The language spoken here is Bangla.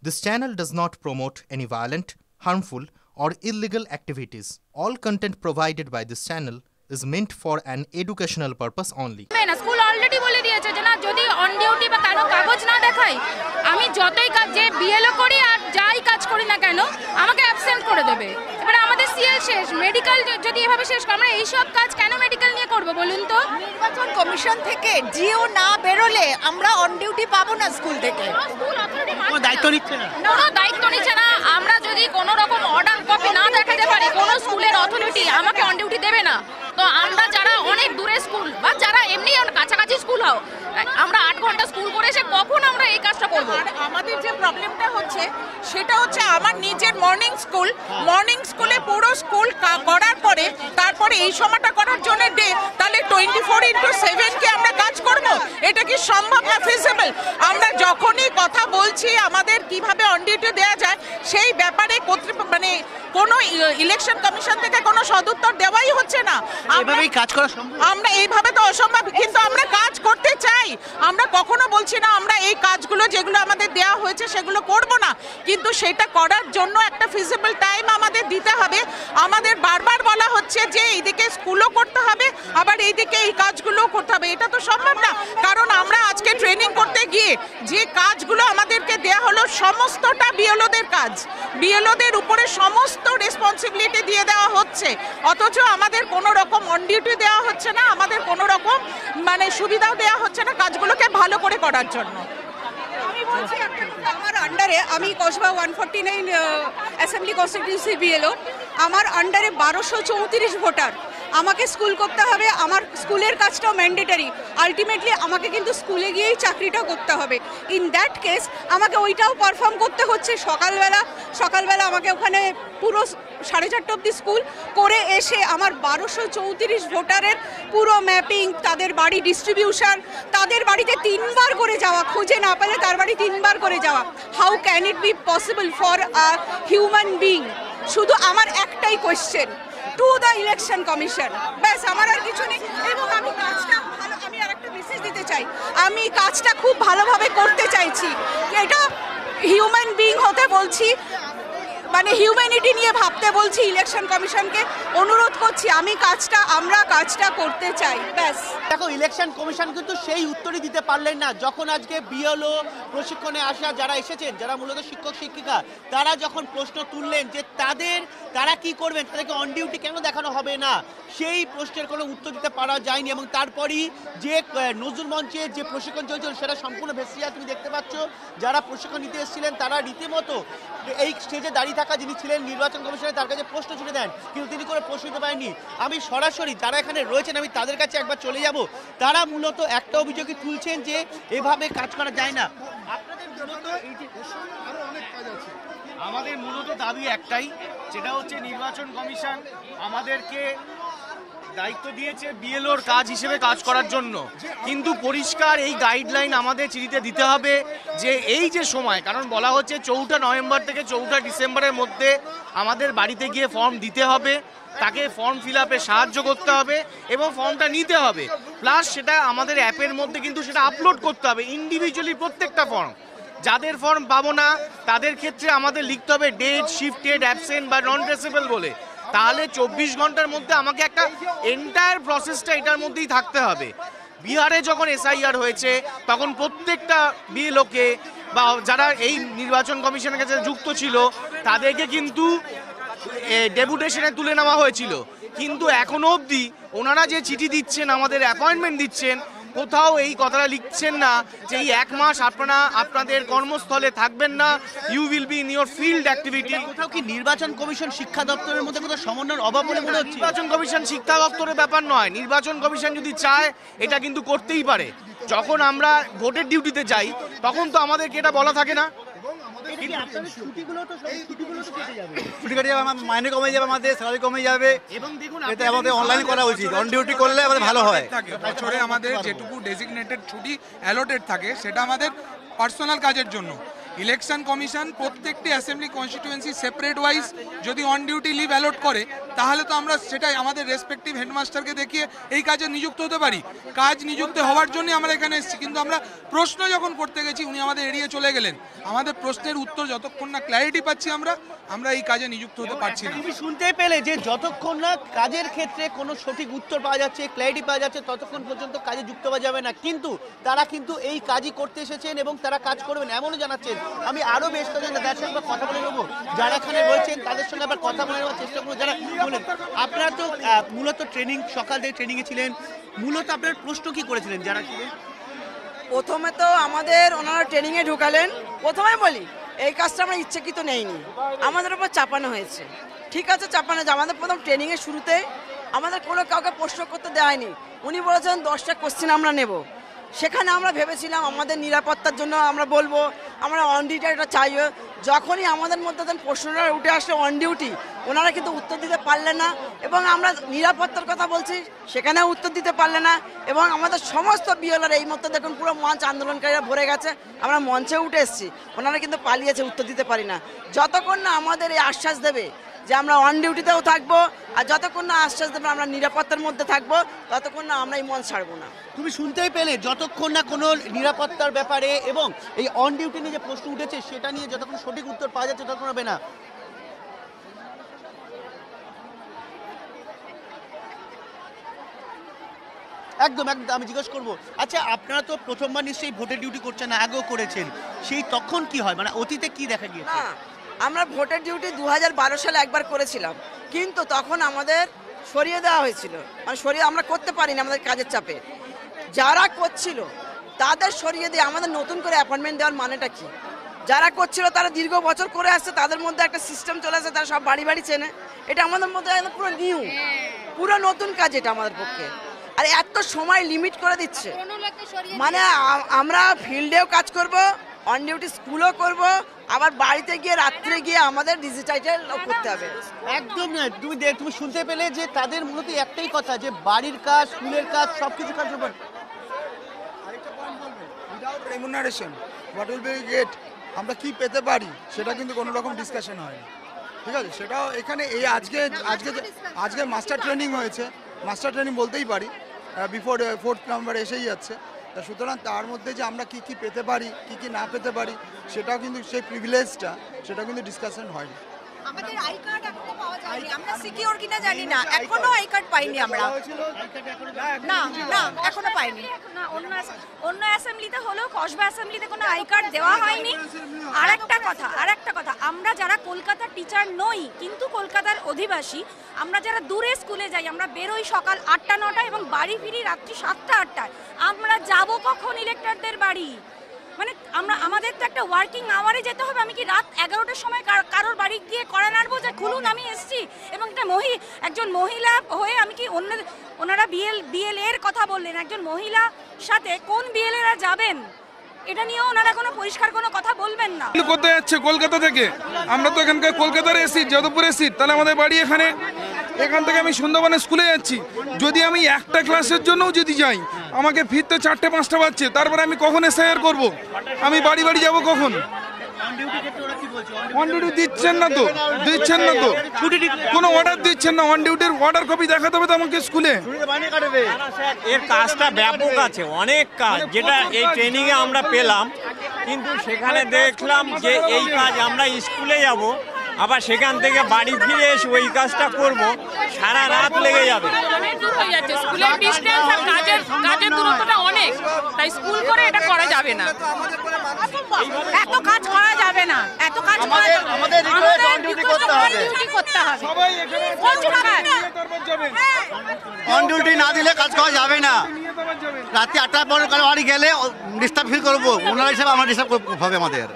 This channel does not promote any violent, harmful, or illegal activities. All content provided by this channel is meant for an educational purpose only. School already বলে দিয়েছে যে না যদি অন ডিউটি বা কারো কাগজ না দেখাই আমি যতই কাজ যে বিএলও করি আর যাই কাজ করি না কেন আমাকে অ্যাবসেন্ট করে দেবে। এবারে আমাদের সিএল শেষ, মেডিকেল যদি এভাবে শেষ আমরা এই সব কাজ কেন মেডিকেল নিয়ে করব বলুন তো? নির্বাচন কমিশন থেকে জিও না বেরোলে আমরা অন ডিউটি পাবো না স্কুল থেকে। স্কুল অথরিটি কোনো দায়িত্ব নিচ্ছে না, কোনো দায়িত্ব নিচ্ছে না। আমরা যদি কোনো রকম অর্ডার কপি না দেখাতে পারি কোনো স্কুলের অথরিটি আমাকে অন ডিউটি দেবে না। তো আমরা যারা অনেক দূরে স্কুল বা যারা এমনি কাছাকাছি স্কুল হও আমরা 8 ঘন্টা স্কুল করে এসে কখন আমরা এই কাজটা করব? আমাদের যে প্রবলেমটা হচ্ছে সেটা হচ্ছে আমার নিজের মর্নিং স্কুলে পুরো স্কুল করার পরে তারপরে এই সময়টা করার জন্য ডে, তাহলে 24/7 কি আমরা কাজ করব? এটা কি সম্ভব না, ফিজিবল? আমরা যখনই কথা বলছি আমাদের কিভাবে অন ডিউটি দেওয়া যায় সেই ব্যাপারে মানে কোনো ইলেকশন কমিশন থেকে কোনো সদুত্তর দেওয়াই হচ্ছে না। এইভাবেই কাজ করা সম্ভব? আমরা এইভাবে তো অসম্ভব, কিন্তু আমরা কাজ করতে চাই। আমরা কখনো বলছি না আমরা এই কাজগুলো যেগুলো আমাদের দেওয়া হয়েছে সেগুলো করব না, কিন্তু সেটা করার জন্য একটা ফিজিবল টাইম আমাদের দিতে হবে। আমাদের বারবার বলা হচ্ছে যে এইদিকে স্কুলও করতে হবে আবার এইদিকে এই কাজগুলোও করতে হবে, এটা তো সম্ভব না। কারণ আমরা আজকে ট্রেনিং করতে গিয়ে যে কাজগুলো আমাদেরকে দেওয়া হলো সমস্তটা বিএলওদের কাজ, বিএলওদের উপরে সমস্ত রেসপন্সিবিলিটি দিয়ে দেওয়া হচ্ছে, অথচ আমাদের কোনো রকম অন ডিউটি দেওয়া হচ্ছে না, আমাদের কোনো রকম মানে সুবিধাও দেওয়া হচ্ছে না কাজগুলোকে ভালো করে করার জন্য। আমি বলছি আমার আন্ডারে আমি কসবা 149 অ্যাসেম্বলি কনস্টিটিউন্সি বিএলও, আমার আন্ডারে 1234 ভোটার। আমাকে স্কুল করতে হবে, আমার স্কুলের কাজটাও ম্যান্ডেটারি। আলটিমেটলি আমাকে কিন্তু স্কুলে গিয়েই চাকরিটা করতে হবে। ইন দ্যাট কেস আমাকে ওইটাও পারফর্ম করতে হচ্ছে। সকালবেলা আমাকে ওখানে পুরো 4:30 অবধি স্কুল করে এসে আমার 1234 ভোটারের পুরো ম্যাপিং, তাদের বাড়ি ডিস্ট্রিবিউশন, তাদের বাড়িতে 3 বার করে যাওয়া, খুঁজে না পেলে তার বাড়ি 3 বার করে যাওয়া। How can it be possible for a human being? শুধু আমার একটাই question to the election commission, ব্যাস, আমার আর কিছু নেই। এবং আমি কাজটা আমি আর একটা মেসেজ দিতে চাই, আমি কাজটা খুব ভালোভাবে করতে চাইছি। এটা হিউম্যান বিং হতে বলছি, মানে হিউম্যানিটি নিয়ে ভাবতে বলছি। ইলেকশন কমিশনকে অনুরোধ করছি আমরা কাজটা করতে চাই, ব্যাস। দেখো, ইলেকশন কমিশন কিন্তু সেই উত্তরই দিতে পারলেন না যখন আজকে বিএলও প্রশিক্ষণে আসা যারা এসেছেন, যারা মূলত শিক্ষক শিক্ষিকা, তারা যখন প্রশ্ন তুললেন যে তারা কি করবেন, তাদেরকে অন ডিউটি কেন দেখানো হবে না, সেই প্রশ্নের কোনো উত্তর দিতে পারা যায়নি। এবং তারপরই যে নজরুল মঞ্চে যে প্রশিক্ষণ চলছিল সেটা সম্পূর্ণ ভেসিয়া তুমি দেখতে পাচ্ছ। যারা প্রশিক্ষণ নিতে এসেছিলেন তারা রীতিমতো এই স্টেজে দাঁড়িয়ে থাকা যিনি ছিলেন নির্বাচন কমিশনের তার কাছে প্রশ্ন ছুড়ে দেন, কিন্তু তিনি করে প্রশ্ন দিতে পারেননি। আমি সরাসরি যারা এখানে রয়েছেন আমি তাদের কাছে একবার চলে যাব। তারা মূলত একটা অভিযোগই তুলছেন যে এভাবে কাজ করা যায় না। আপনাদের মূলত এই যে আরো অনেক কাজ আছে, আমাদের মূলত দাবি একটাই, যেটা হচ্ছে নির্বাচন কমিশন আমাদেরকে দায়িত্ব দিয়েছে বিএলওর কাজ হিসেবে কাজ করার জন্য, কিন্তু পরিষ্কার এই গাইডলাইন আমাদের চিঠিতে দিতে হবে যে এই যে সময়, কারণ বলা হচ্ছে 4 নভেম্বর থেকে 4 ডিসেম্বরের মধ্যে আমাদের বাড়িতে গিয়ে ফর্ম দিতে হবে, তাকে ফর্ম ফিল আপে সাহায্য করতে হবে এবং ফর্মটা নিতে হবে, প্লাস সেটা আমাদের অ্যাপের মধ্যে কিন্তু সেটা আপলোড করতে হবে ইন্ডিভিজুয়ালি প্রত্যেকটা ফর্ম। যাদের ফর্ম পাবো না তাদের ক্ষেত্রে আমাদের লিখতে হবে ডেট, শিফটেড, অ্যাবসেন্ট বা নন ট্রেসেবল বলে, তাহলে 24 ঘন্টার মধ্যে আমাকে একটা এন্টায়ার প্রসেসটা এটার মধ্যেই থাকতে হবে। বিহারে যখন এসআইআর হয়েছে তখন প্রত্যেকটা বিএলওকে বা যারা এই নির্বাচন কমিশনের কাছে যুক্ত ছিল তাদেরকে কিন্তু ডেপুটেশনে তুলে নেওয়া হয়েছিল, কিন্তু এখনো অবধি ওনারা যে চিঠি দিচ্ছেন, আমাদের অ্যাপয়েন্টমেন্ট দিচ্ছেন, কোথাও এই কথাটা লিখছেন না যে এই 1 মাস আপনারা আপনাদের কর্মস্থলে থাকবেন না, you will be in your field activity. কোথাও কি নির্বাচন কমিশন শিক্ষা দপ্তরের মধ্যে কোথাও সমন্বয়ের অভাব বলে মনে হচ্ছে? নির্বাচন কমিশন শিক্ষা দপ্তরের ব্যাপার নয়, নির্বাচন কমিশন যদি চায় এটা কিন্তু করতেই পারে। যখন আমরা ভোটের ডিউটিতে যাই তখন তো আমাদেরকে এটা বলা থাকে না। ছুটি কেটে যাবে, মাইনে কমে যাবে, আমাদের স্যালারি কমে যাবে, এবং দেখুন এটা আমাদের অনলাইন করা উচিত। অন ডিউটি করলে আমাদের ভালো হয়। বছরে আমাদের যেটুকু ডেজিগনেটেড ছুটি অ্যালোটেড থাকে সেটা আমাদের পার্সোনাল কাজের জন্য। ইলেকশন কমিশন প্রত্যেকটি অ্যাসেম্বলি কনস্টিটিউয়েন্সি সেপারেট ওয়াইজ যদি অন ডিউটি লিভ অ্যালট করে, তাহলে তো আমরা সেটাই আমাদের রেসপেক্টিভ হেডমাস্টারকে দেখিয়ে এই কাজে নিযুক্ত হতে পারি। কাজ নিযুক্ত হওয়ার জন্যই আমরা এখানে এসেছি, কিন্তু আমরা প্রশ্ন যখন করতে গেছি উনি আমাদের এড়িয়ে চলে গেলেন। আমাদের প্রশ্নের উত্তর যতক্ষণ না ক্ল্যারিটি পাচ্ছি আমরা এই কাজে নিযুক্ত হতে পারছি না। তুমি শুনতে পেলে যে যতক্ষণ না কাজের ক্ষেত্রে কোনো সঠিক উত্তর পাওয়া যাচ্ছে, ক্ল্যারিটি পাওয়া যাচ্ছে, ততক্ষণ পর্যন্ত কাজে যুক্ত হওয়া যাবে না। কিন্তু তারা কিন্তু এই কাজই করতে এসেছেন এবং তারা কাজ করবেন এমনও জানাচ্ছেন। আমি আরো বেশ কয়েকজন তাদের সঙ্গে কথা বলে নেবো, যারা এখানে রয়েছেন তাদের সঙ্গে আবার কথা বলে নেওয়ার চেষ্টা করবো। যারা বলেন, আপনারা তো মূলত ট্রেনিং, সকাল থেকে ট্রেনিংয়ে ছিলেন, মূলত আপনার প্রশ্ন কি করেছিলেন যারা ছিলেন? প্রথমে তো আমাদের ওনারা ট্রেনিংয়ে ঢুকালেন। প্রথমে বলি এই কাজটা আমরা ইচ্ছাকৃত নেইনি, আমাদের উপর চাপানো হয়েছে। ঠিক আছে, চাপানো যে আমাদের প্রথম ট্রেনিংয়ের শুরুতে আমাদের কোনো কাউকে প্রশ্ন করতে দেয়নি। উনি বলেছেন 10টা কোশ্চেন আমরা নেব। সেখানে আমরা ভেবেছিলাম আমাদের নিরাপত্তার জন্য আমরা বলবো আমরা অন ডিউটি এটা চাইও। যখনই আমাদের মধ্যে প্রশ্নটা উঠে আসলে অন ডিউটি, ওনারা কিন্তু উত্তর দিতে পারলেন না। এবং আমরা নিরাপত্তার কথা বলছি, সেখানেও উত্তর দিতে পারলেন না। এবং আমাদের সমস্ত বিএলআর এই মধ্যে দেখুন পুরো মঞ্চ আন্দোলনকারীরা ভরে গেছে, আমরা মঞ্চে উঠে এসেছি, ওনারা কিন্তু পালিয়েছে, উত্তর দিতে পারি না। যতক্ষণ না আমাদের এই আশ্বাস দেবে যে আমরা অন ডিউটিতেও থাকবো, আর যতক্ষণ না আশ্বাস দেবে আমরা নিরাপত্তার মধ্যে থাকবো, ততক্ষণ না আমরা এই মঞ্চ ছাড়বো না। তুমি শুনতেই পেলে, যতক্ষণ না কোনো নিরাপত্তার ব্যাপারে এবং এই অন ডিউটি নিয়ে যে প্রশ্ন উঠেছে সেটা নিয়ে যতক্ষণ সঠিক উত্তর পাওয়া যাচ্ছে ততক্ষণ হবে না। একদম একদম আমি জিজ্ঞেস করবো, আচ্ছা আপনারা তো প্রথমবার নিশ্চয়ই ভোটের ডিউটি করছেন, আগেও করেছেন, সেই তখন কি হয়, মানে অতীতে কি দেখা গিয়েছে? আমরা ভোটের ডিউটি 2012 সালে একবার করেছিলাম, কিন্তু তখন আমাদের সরিয়ে দেওয়া হয়েছিল। মানে সরিয়ে আমরা করতে পারিনি আমাদের কাজের চাপে। যারা করছিল তাদের সরিয়ে দিয়ে আমাদের নতুন করে অ্যাপয়েন্টমেন্ট দেওয়ার মানেটা কি? যারা করছিল তারা দীর্ঘ বছর করে আসছে, তাদের মধ্যে একটা সিস্টেম চলে আসছে, তারা সব বাড়ি বাড়ি চেনে। এটা আমাদের মধ্যে পুরো নিউ, পুরো নতুন কাজ এটা আমাদের পক্ষে। আর এত সময় লিমিট করে দিচ্ছে, মানে আমরা ফিল্ডেও কাজ করব, অন ডিউটি স্কুলও করব, আবার বাড়িতে গিয়ে রাত্রে গিয়ে আমাদের ডিজিটাইজেল করতে হবে। একদম না, তুমি শুনতে পেলে যে তাদের মূলত একটাই কথা, যে বাড়ির কাজ, স্কুলের কাজ, সবকিছু কাজ করবেন। Without remuneration what will be get, আমরা কি পেতে পারি সেটা কিন্তু কোনো রকম ডিসকাশন হয়নি। ঠিক আছে, সেটাও এখানে এই আজকে মাস্টার ট্রেনিং হয়েছে, মাস্টার ট্রেনিং বলতেই পারি, বিফোর 4th নাম্বার এসেই যাচ্ছে। তা সুতরাং তার মধ্যে যে আমরা কি পেতে পারি, কি না পেতে পারি, সেটাও কিন্তু সেই প্রিভিলেজটা সেটা কিন্তু ডিসকাশন হয়নি। আমাদের আই কার্ড এখনো পাওয়া যায়নি, আমরা সিকিউর কিনা জানি না, এখনো আই কার্ড পাইনি আমরা। না না এখনো পাইনি। না, অন্য অ্যাসেম্বলিতে হলেও কসবা অ্যাসেম্বলিতে কোনো আই কার্ড দেওয়া হয়নি। আর একটা কথা, আমরা যারা কলকাতার টিচার নই কিন্তু কলকাতার অধিবাসী, আমরা যারা দূরে স্কুলে যাই, আমরা বেরোই সকাল 8টা-9টা এবং বাড়ি ফিরি রাত্রি 7টা-8টায়। আমরা যাব কখন ইলেক্টরদের বাড়ি? মানে আমাদের তো একটা ওয়ার্কিং আওয়ারে যেতে হবে। আমি কি রাত 11টার সময় কারোর বাড়ি গিয়ে করা নাড়বো যে খুলুন আমি এসছি? এবং একজন মহিলা হয়ে আমি কি ওনারা বিএল এর কথা বললেন, একজন মহিলা সাথে কোন বিএল এরা যাবেন এটা নিয়েও ওনারা কোনো পরিষ্কার কোনো কথা বলবেন না। কোথায় যাচ্ছে? কলকাতা থেকে। আমরা তো এখানকার কলকাতার এসি, যাদবপুরের সিট, তাহলে আমাদের বাড়ি এখানে। এখান থেকে আমি সুন্দরবনে স্কুলে যাচ্ছি, যদি আমি একটা ক্লাসের জন্যও যদি যাই আমাকে ফিরতে 4টে-5টা বাজছে, তারপরে আমি কখন এসআইআর করব? আমি বাড়ি যাব কখন? অন ডিউটি দিচ্ছেন না তো, কোনো অর্ডার দিচ্ছেন না। অন ডিউটির অর্ডার কপি দেখাতে হবে তো আমাকে স্কুলে। এর কাজটা ব্যাপক আছে, অনেক কাজ যেটা এই ট্রেনিংয়ে আমরা পেলাম, কিন্তু সেখানে দেখলাম যে এই কাজ আমরা স্কুলে যাব, আবার সেখান থেকে বাড়ি ফিরে এসে ওই কাজটা করব, সারা রাত লেগে যাবে। স্কুলের ডিসটেন্স আর কাজের দূরত্বটা অনেক, তাই স্কুল করে এটা করা যাবে না। এত কাজ করা যাবে না, এত কাজ আমাদের ডিউটি করতে হবে। সবাই এখানে অন ডিউটি না দিলে কাজ করা যাবে না। রাতে 8টার পর বাড়ি গেলে ডিস্টার্ব ফিল করবো, ওনারা হিসাবে আমরা ডিস্টার্ব হবে আমাদের।